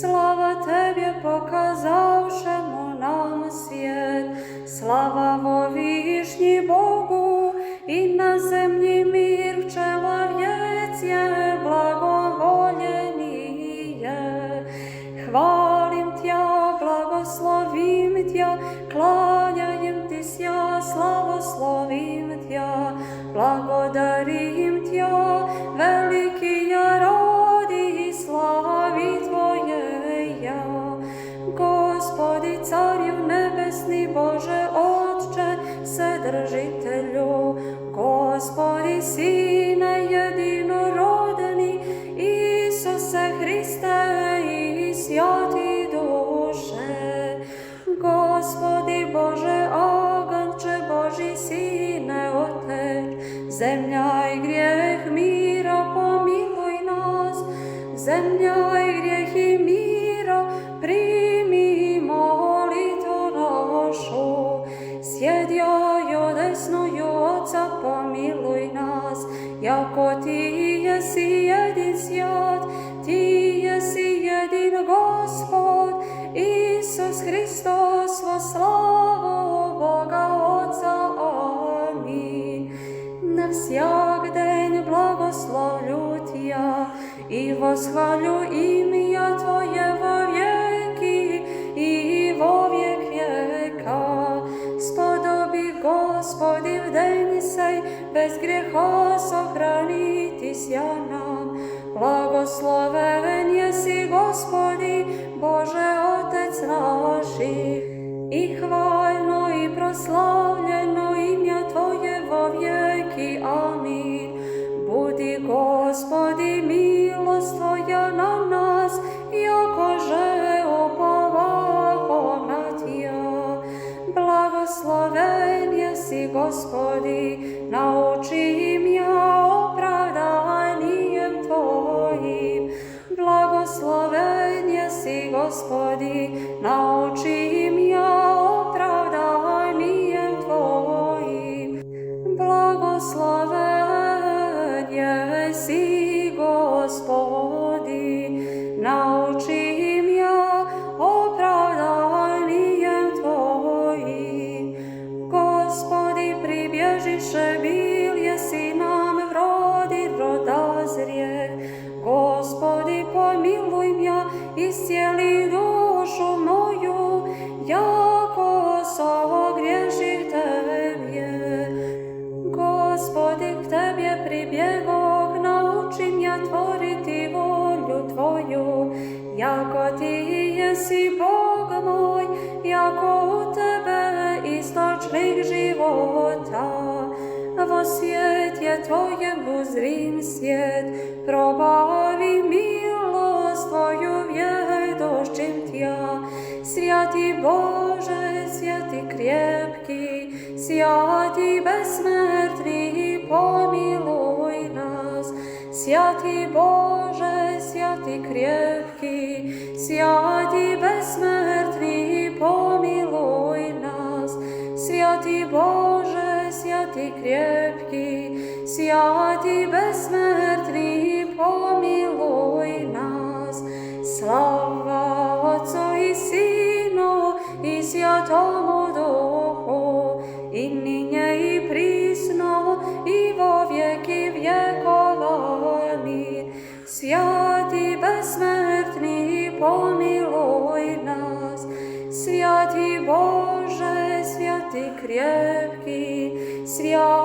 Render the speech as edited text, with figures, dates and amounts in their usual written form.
Slava Tebe pokazavšemu nam svijet, slava vo višnji Bogu i na zemlji mir čelovjec je blagovoljeni je. Hvalim Tja, blagoslovim Tja, klanjajem Ti sja, slavoslovim Tja, blagodarim Tja, veliki ja rodi i slavi Tvoje ja. Gospodi carju nebesni, Bože Otče, Vседržitelju, Gospodi Sine jedinorodni, Isuse Hriste i Svjati duše. Gospodi Bože Aganče, Boži Sine Otec, zemlja i grijeh mira pomiluj nas, zemlja i grijeh i mira primi molitvu našu. Sjedjaju desnoju Oca pomiluj nas, jako Ti jesi jedin svjat, Ti jesi jedin Gospod, Isus Hristos, vo slavu Boga Oca, amin. Na всяк день благословлю Тя и восхвалю имя Твое во веки и во век века. Сподоби, Господи, в день сей без греха сохранитеся нам. Благословен еси, Господи, Боже Отец наших, и хвально и прославljeno имя Твое во веки. Амин. Буди, Господи, милоst Твоя на нас, якоже уповахом на Тя. Благословен еси, Господи, научи мя оправданием Твоим. Благословен еси, Господи, научи мя оправданием Твоим. Благословен еси, Господи, научи мя оправданием Твоим. Господи, прибежище бил еси нам в роди родозрeh. Господи, помилуй мя, исцели душу мою, яко согреших Тебе. Господи, к Тебе прибегох, научи мя творити волю Твою, яко Ти еси Бог мой, яко у Тебе источник живота. Во свете Твоем узрим свет, пробави милость Твою ведущим Тя. Святый Боже, святый крепкий, святый бессмертный, помилуй нас. Святый Боже, святый крепкий, святый бессмертный, помилуй нас. Святый Боже, святый крепкий, святый бессмертный, помилуй нас. Слава Отцу и Сыну и Святому Духу, и ныне и присно, и во веки веков. Аминь. Святый бессмертный, помилуй нас. Святый Боже, святый крепкий, святый